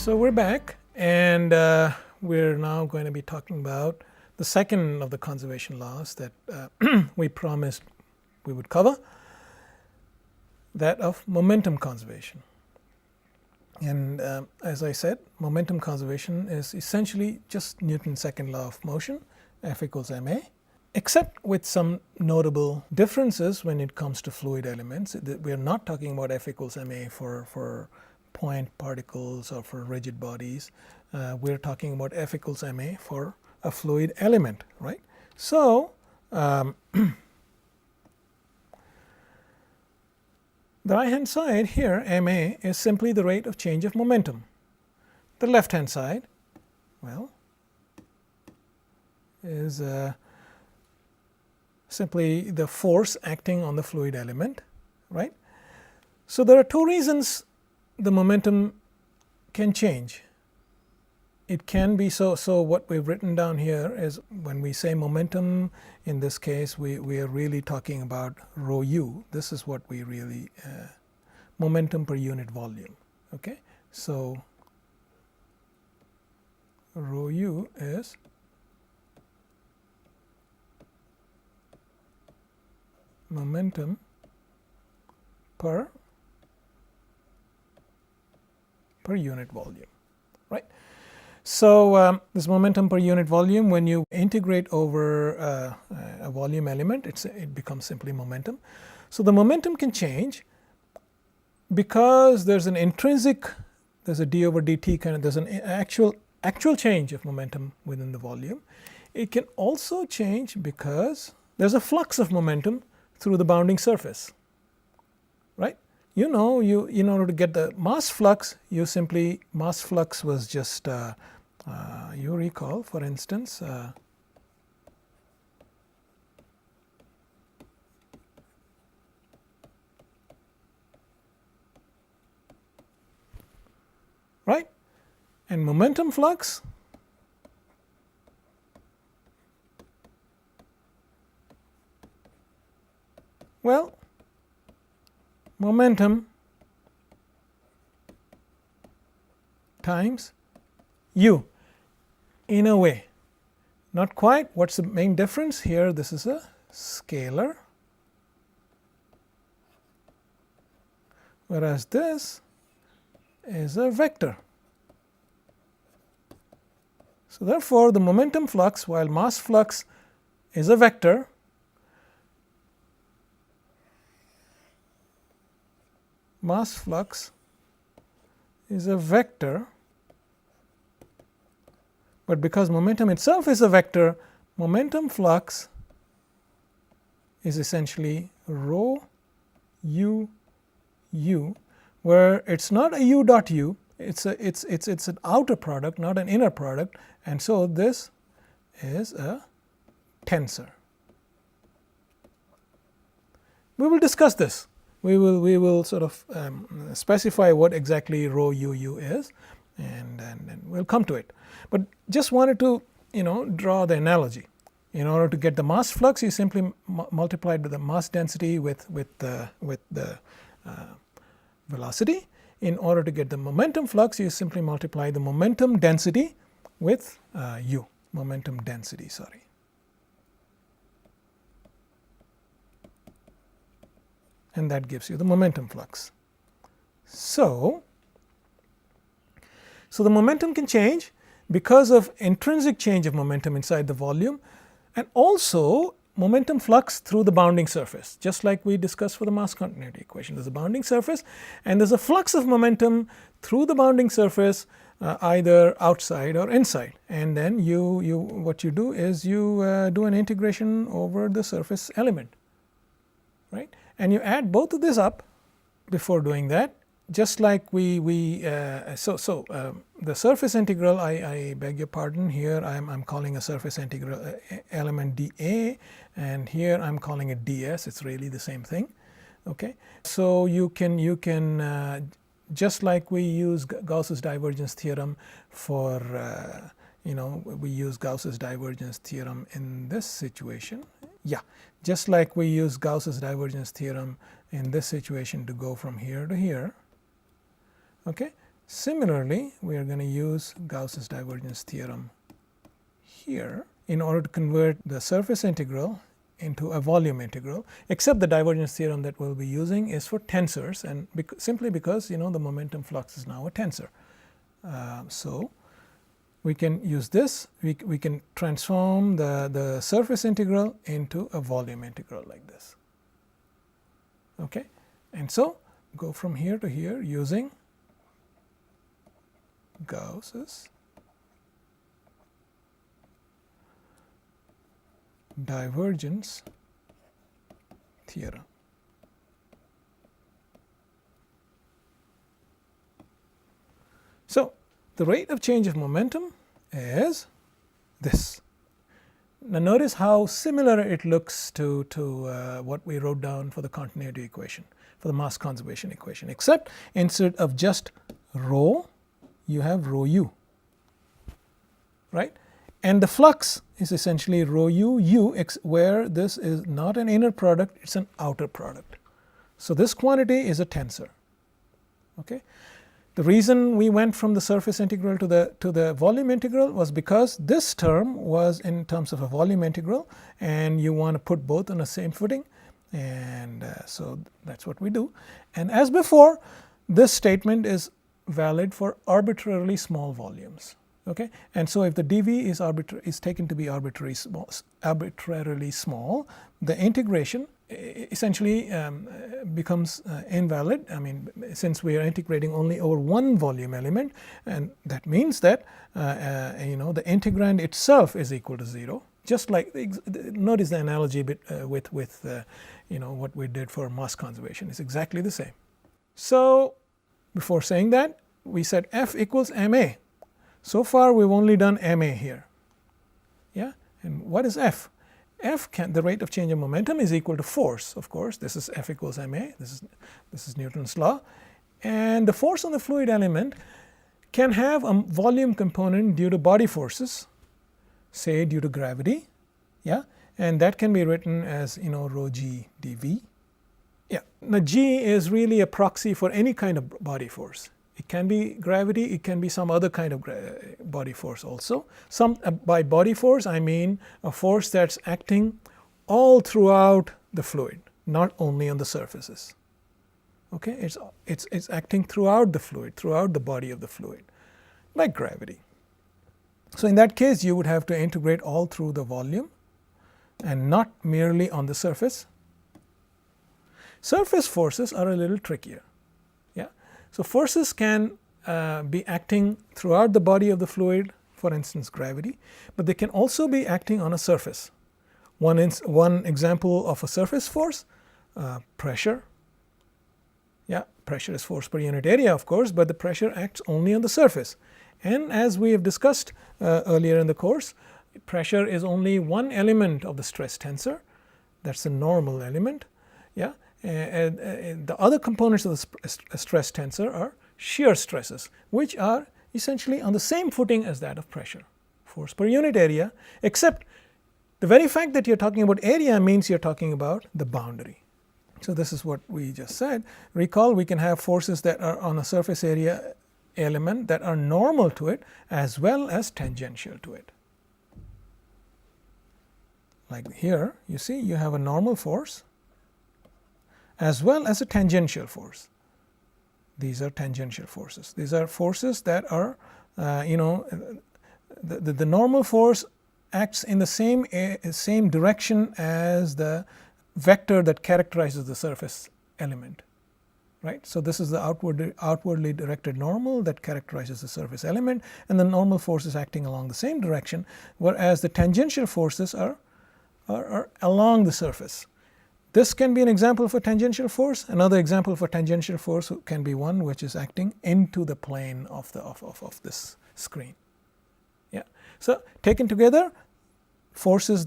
So we're back, and we're now going to be talking about the second of the conservation laws that we promised we would cover, that of momentum conservation. And as I said, momentum conservation is essentially just Newton's second law of motion, F equals ma, except with some notable differences when it comes to fluid elements. We are not talking about F equals ma for point particles or for rigid bodies. We're talking about F equals ma for a fluid element, right? So the right hand side here, ma, is simply the rate of change of momentum. The left hand side, well, is simply the force acting on the fluid element, right? So there are two reasons the momentum can change. It can be so what we've written down here is, when we say momentum, in this case we are really talking about rho u. This is what we really momentum per unit volume. Okay, so rho u is momentum per unit volume, right? So this momentum per unit volume, when you integrate over a volume element, it becomes simply momentum. So the momentum can change because there's an intrinsic, there's a d over dt kind of, there's an actual change of momentum within the volume. It can also change because there's a flux of momentum through the bounding surface, right? You know, in order to get the mass flux, mass flux was just, you recall, for instance, right? And momentum flux, well, momentum times u, in a way. Not quite. What's the main difference here? This is a scalar, whereas this is a vector. So therefore, the momentum flux, while mass flux is a vector, mass flux is a vector, but because momentum itself is a vector, momentum flux is essentially rho u u, where it's not a u dot u, it's an outer product, not an inner product, and so this is a tensor. We will discuss this. We will sort of specify what exactly rho u u is, and we'll come to it. But just wanted to draw the analogy. In order to get the mass flux, you simply multiply the mass density with the velocity. In order to get the momentum flux, you simply multiply the momentum density with u, momentum density, sorry. And that gives you the momentum flux. So the momentum can change because of intrinsic change of momentum inside the volume, and also momentum flux through the bounding surface, just like we discussed for the mass continuity equation. There's a bounding surface and there's a flux of momentum through the bounding surface, either outside or inside, and then what you do is you do an integration over the surface element, right? And you add both of this up before doing that, just like the surface integral, I beg your pardon, here I'm calling a surface integral element dA, and here I'm calling it ds. It's really the same thing. Okay, so you can just like we use Gauss's divergence theorem for we use Gauss's divergence theorem in this situation. Yeah, just like we use Gauss's divergence theorem in this situation to go from here to here. Okay, Similarly, we are going to use Gauss's divergence theorem here in order to convert the surface integral into a volume integral, except the divergence theorem that we will be using is for tensors, and simply because the momentum flux is now a tensor. So we can use this, we can transform the surface integral into a volume integral like this. Okay, and so go from here to here using Gauss's divergence theorem. So the rate of change of momentum is this. Now notice how similar it looks to what we wrote down for the continuity equation, for the mass conservation equation, except instead of just rho, you have rho u, right? And the flux is essentially rho u, where this is not an inner product, it is an outer product. So this quantity is a tensor. Okay. The reason we went from the surface integral to the volume integral was because this term was in terms of a volume integral, and you want to put both on the same footing, and so that's what we do. And as before, this statement is valid for arbitrarily small volumes. Okay, and so if the dV is taken to be arbitrarily small, the integration essentially becomes invalid. I mean, since we are integrating only over one volume element, and that means that the integrand itself is equal to 0. Just like notice the analogy with what we did for mass conservation is exactly the same. So before saying that, we said F equals ma. So far we have only done ma here. Yeah, and what is F? The rate of change of momentum is equal to force, of course. This is F equals ma. This is Newton's law, and the force on the fluid element can have a volume component due to body forces, say due to gravity. Yeah, and that can be written as rho g dV. Yeah, now g is really a proxy for any kind of body force. It can be gravity, it can be some other kind of body force also. By body force I mean a force that's acting all throughout the fluid, not only on the surfaces. Okay, it's acting throughout the fluid, throughout the body of the fluid, like gravity. So in that case you would have to integrate all through the volume and not merely on the surface. Surface forces are a little trickier. So forces can be acting throughout the body of the fluid, for instance gravity, but they can also be acting on a surface. One example of a surface force, pressure. Yeah, pressure is force per unit area, of course, but the pressure acts only on the surface. And as we have discussed earlier in the course, pressure is only one element of the stress tensor. That's the normal element. Yeah. And the other components of the stress tensor are shear stresses, which are essentially on the same footing as that of pressure, force per unit area, except the very fact that you are talking about area means you are talking about the boundary. So this is what we just said. Recall, we can have forces that are on a surface area element that are normal to it as well as tangential to it. Like here, you see you have a normal force as well as a tangential force. These are tangential forces. These are forces that are, the normal force acts in the same direction as the vector that characterizes the surface element, right? So this is the outwardly directed normal that characterizes the surface element, and the normal force is acting along the same direction, whereas the tangential forces are along the surface. This can be an example of a tangential force. Another example of a tangential force can be one which is acting into the plane of this screen. Yeah. So taken together, forces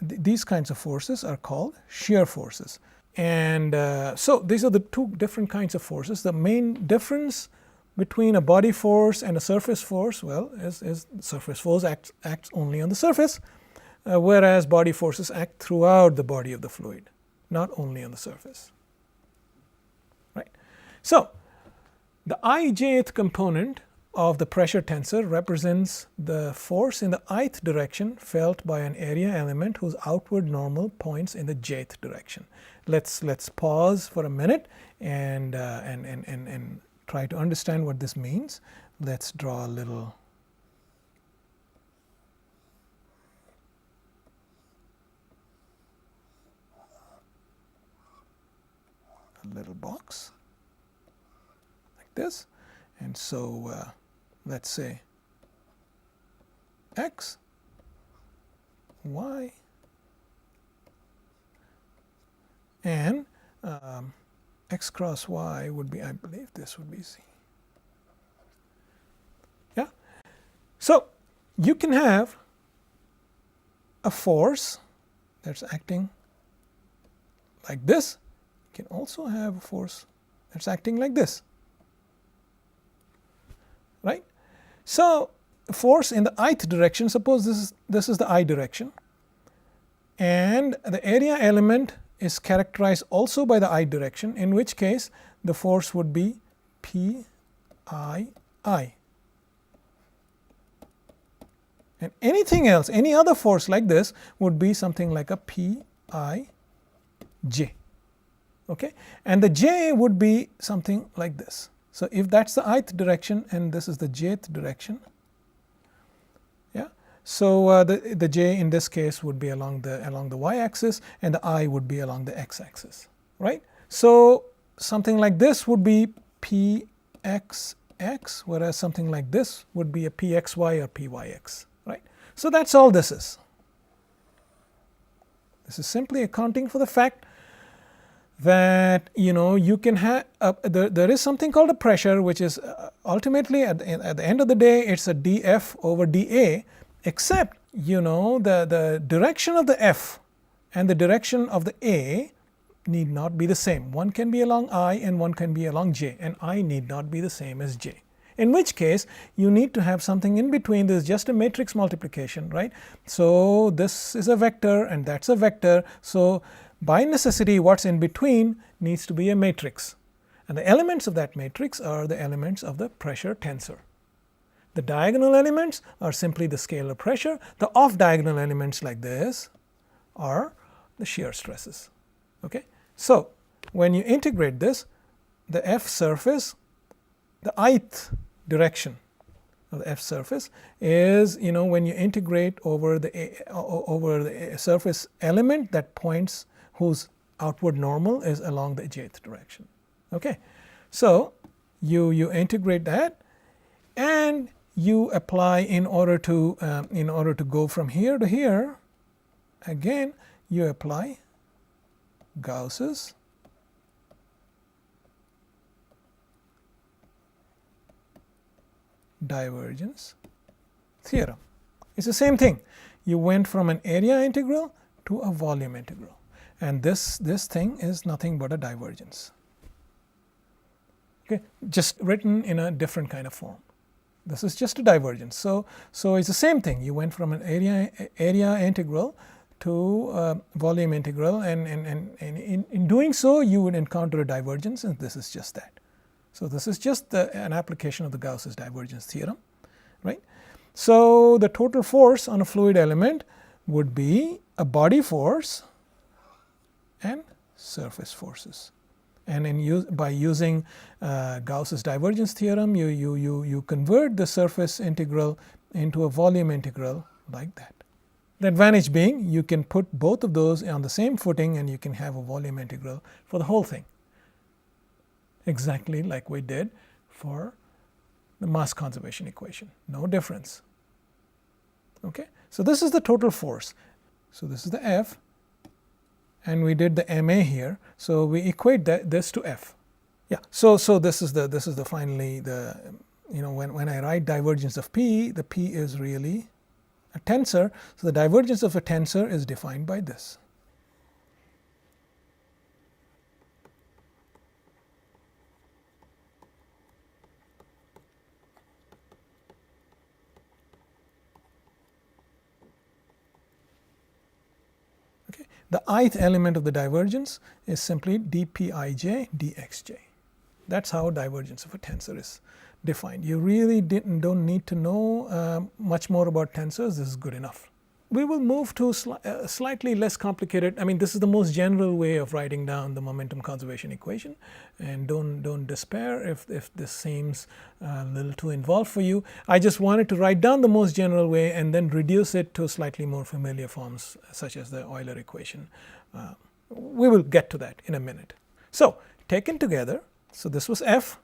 these kinds of forces are called shear forces. And so these are the two different kinds of forces. The main difference between a body force and a surface force, well, is surface force acts only on the surface. Whereas body forces act throughout the body of the fluid, not only on the surface. Right. So The ijth component of the pressure tensor represents the force in the ith direction felt by an area element whose outward normal points in the jth direction. Let's pause for a minute and try to understand what this means. Let's draw a little box like this, and so let's say x, y, and x cross y would be, I believe this would be z. Yeah. So you can have a force that's acting like this. You can also have a force that's acting like this, right? So force in the ith direction, suppose this is the I direction, and the area element is characterized also by the I direction, in which case the force would be P I I. And anything else, any other force like this would be something like a P I J. Okay? And the J would be something like this. So if that's the ith direction and this is the jth direction, yeah. So the J in this case would be along the y axis, and the I would be along the x axis, right? So something like this would be pxx, whereas something like this would be a pxy or pyx, right? So that's all this is. This is simply accounting for the fact that you can have there is something called a pressure, which is ultimately at the end of the day it's a dF over dA, except the direction of the F and the direction of the A need not be the same. One can be along I and one can be along J, and I need not be the same as J, in which case you need to have something in between. This is just a matrix multiplication, right? So this is a vector and that's a vector, so by necessity what's in between needs to be a matrix, and the elements of that matrix are the elements of the pressure tensor. The diagonal elements are simply the scalar pressure. The off diagonal elements like this are the shear stresses. Okay? So when you integrate this, the F surface, the ith direction of the F surface is, when you integrate over the surface element that points, whose outward normal is along the jth direction. Okay, so you integrate that, and you apply in order to go from here to here. Again, you apply Gauss's divergence theorem. It's the same thing. You went from an area integral to a volume integral, and this thing is nothing but a divergence. Okay, just written in a different kind of form. This is just a divergence. So it's the same thing. You went from an area integral to a volume integral, and in doing so you would encounter a divergence, and this is just that. So this is just an application of the Gauss's divergence theorem, right? So the total force on a fluid element would be a body force and surface forces. And by using Gauss's divergence theorem, you convert the surface integral into a volume integral like that. The advantage being you can put both of those on the same footing, and you can have a volume integral for the whole thing, exactly like we did for the mass conservation equation. No difference. Okay, so this is the total force. So this is the F, and we did the ma here. So we equate this to F. Yeah. So this is the finally the when I write divergence of P, the P is really a tensor. So the divergence of a tensor is defined by this. The ith element of the divergence is simply dpij dxj. That's how divergence of a tensor is defined. You really don't need to know much more about tensors. This is good enough. We will move to slightly less complicated. I mean, this is the most general way of writing down the momentum conservation equation, and don't despair if this seems a little too involved for you. I just wanted to write down the most general way and then reduce it to slightly more familiar forms, such as the Euler equation. We will get to that in a minute. So taken together, so this was F,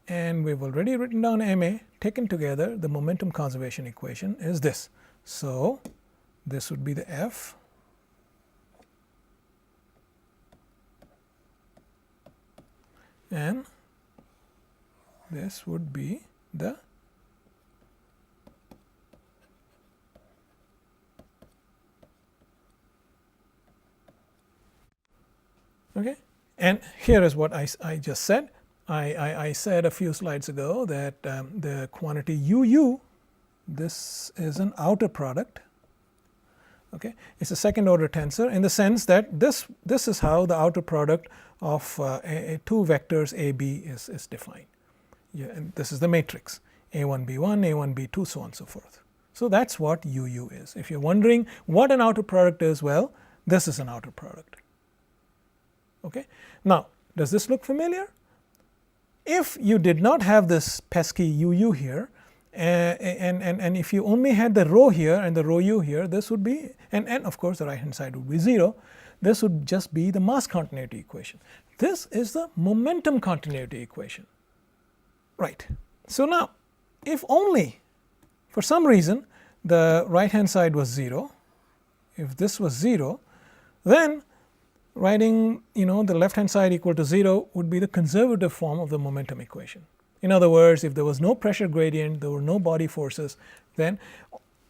and we've already written down ma. Taken together, the momentum conservation equation is this. So this would be the F and this would be the okay. And here is what I just said. I said a few slides ago that the quantity UU, this is an outer product. Okay, it's a second order tensor in the sense that this is how the outer product of two vectors a b is defined. Yeah, and this is the matrix a1 b1 a1 b2 so on and so forth. So that's what UU is. If you're wondering what an outer product is, well, this is an outer product. Okay. Now, does this look familiar? If you did not have this pesky UU here, and if you only had the rho here and the rho u here, this would be, and of course the right hand side would be 0, this would just be the mass continuity equation. This is the momentum continuity equation. Right. So now, if only for some reason the right hand side was 0, if this was 0, then writing the left hand side equal to 0 would be the conservative form of the momentum equation. In other words, if there was no pressure gradient, there were no body forces, then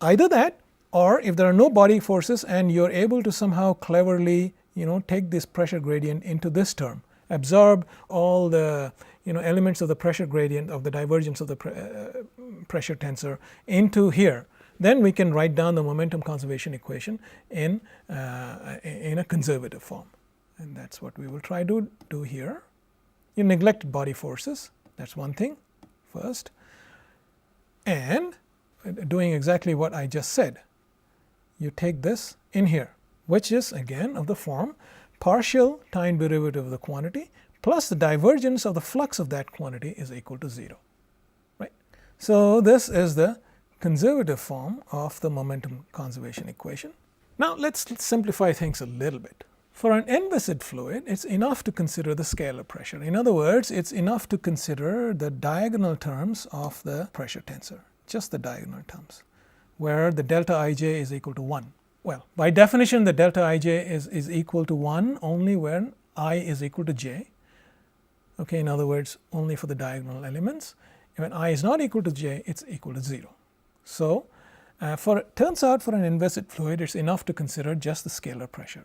either that, or if there are no body forces and you're able to somehow cleverly take this pressure gradient into this term, absorb all the elements of the pressure gradient of the divergence of the pressure tensor into here, then we can write down the momentum conservation equation in a conservative form, and that's what we will try to do here. You neglect body forces, that's one thing first, and doing exactly what I just said, you take this in here, which is again of the form partial time derivative of the quantity plus the divergence of the flux of that quantity is equal to 0. Right. So this is the conservative form of the momentum conservation equation. Now let's simplify things a little bit. For an inviscid fluid, it's enough to consider the scalar pressure. In other words, it's enough to consider the diagonal terms of the pressure tensor, just the diagonal terms, where the delta ij is equal to 1. Well, by definition, the delta ij is equal to 1 only when I is equal to j. Okay, in other words, only for the diagonal elements. When I is not equal to j, it's equal to 0. So, turns out for an inviscid fluid, it's enough to consider just the scalar pressure.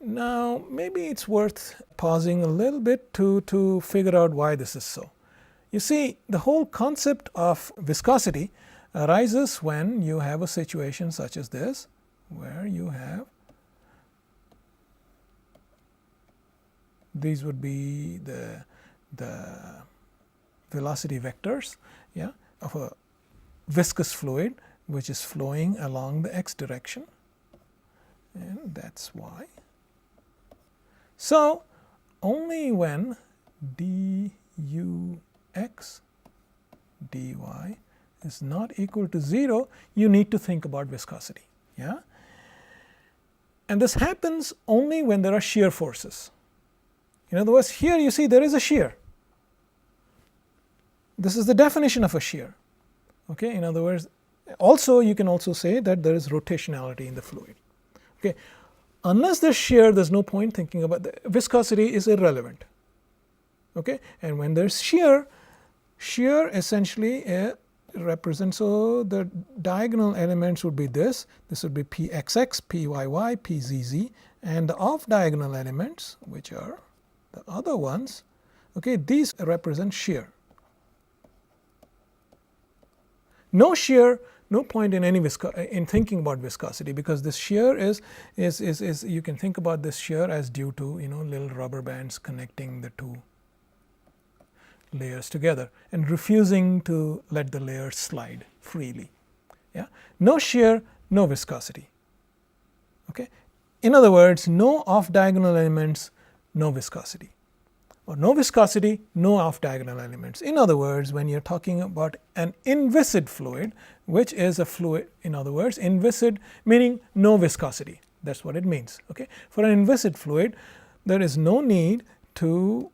Now, maybe it's worth pausing a little bit to figure out why this is so. You see, the whole concept of viscosity arises when you have a situation such as this, where you have, these would be the velocity vectors, yeah, of a viscous fluid which is flowing along the x direction, and that's why. So only when dux dy is not equal to 0, you need to think about viscosity, yeah. And this happens only when there are shear forces. In other words, here you see there is a shear. This is the definition of a shear. Okay, in other words, also you can also say that there is rotationality in the fluid. Okay, unless there's shear, there's no point thinking about the viscosity is irrelevant. Okay, and when there's shear essentially represents, so the diagonal elements would be this would be pxx, pyy, pzz, and the off diagonal elements, which are the other ones, okay, these represent shear. No shear, no point in in thinking about viscosity, because this shear is you can think about this shear as due to little rubber bands connecting the two layers together and refusing to let the layers slide freely. Yeah? No shear, no viscosity. Okay? In other words, no off diagonal elements, no viscosity, or no viscosity, no off diagonal elements. In other words, when you are talking about an inviscid fluid, which is a fluid, in other words, inviscid meaning no viscosity. That is what it means. Okay? For an inviscid fluid, there is no need to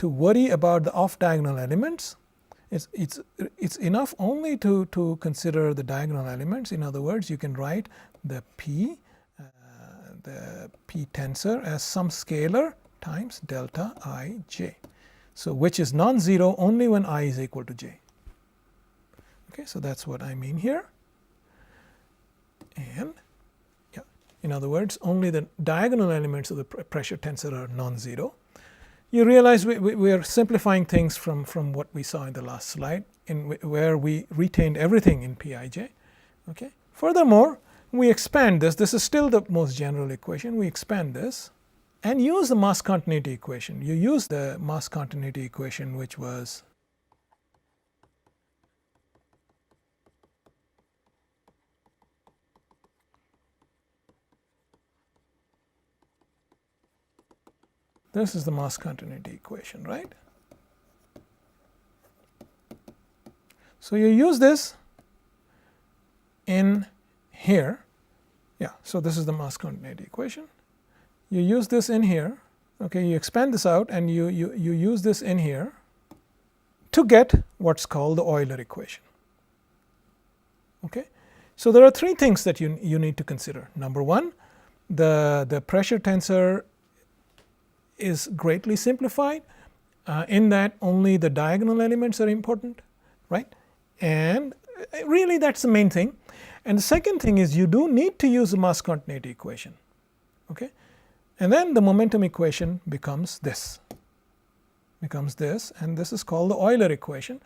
worry about the off diagonal elements. It's enough only to consider the diagonal elements. In other words, you can write the P tensor as some scalar times delta I j. So, which is non-zero only when I is equal to j. Okay, so that's what I mean here. And yeah, in other words, only the diagonal elements of the pressure tensor are non-zero. You realize we are simplifying things from what we saw in the last slide, where we retained everything in Pij. Okay. Furthermore, we expand this. This is still the most general equation. We expand this and use the mass continuity equation. You use the mass continuity equation, which was this is the mass continuity equation, right? So, you use this in here. Yeah, so this is the mass continuity equation. You use this in here. Okay, you expand this out and you use this in here to get what's called the Euler equation. Okay, so there are three things that you need to consider. Number one, the pressure tensor is greatly simplified in that only the diagonal elements are important, right? And really that's the main thing. And the second thing is you do need to use the mass continuity equation. Okay? And then the momentum equation becomes this, and this is called the Euler equation.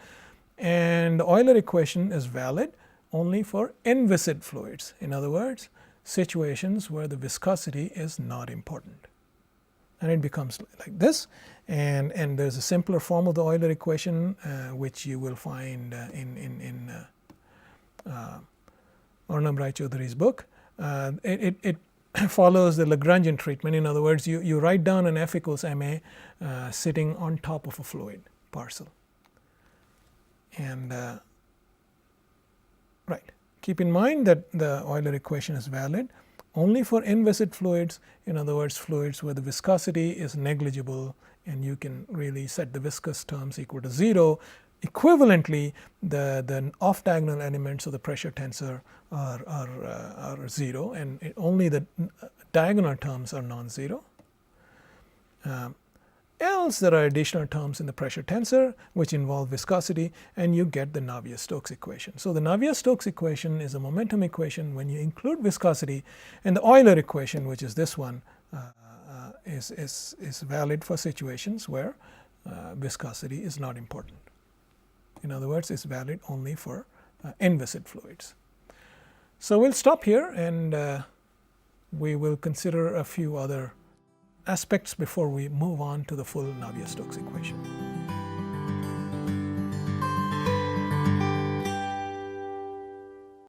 And the Euler equation is valid only for inviscid fluids. In other words, situations where the viscosity is not important. And it becomes like this, and there is a simpler form of the Euler equation which you will find in Arnab Rai-Chaudhury's book. It follows the Lagrangian treatment. In other words, you write down an F equals ma sitting on top of a fluid parcel. And right, keep in mind that the Euler equation is valid only for inviscid fluids. In other words, fluids where the viscosity is negligible and you can really set the viscous terms equal to 0. Equivalently, the off diagonal elements of the pressure tensor are 0, and only the diagonal terms are non-zero. Else there are additional terms in the pressure tensor which involve viscosity, and you get the Navier-Stokes equation. So, the Navier-Stokes equation is a momentum equation when you include viscosity, and the Euler equation, which is this one, is valid for situations where viscosity is not important. In other words, it's valid only for inviscid fluids. So, we'll stop here and we will consider a few other aspects before we move on to the full Navier-Stokes equation.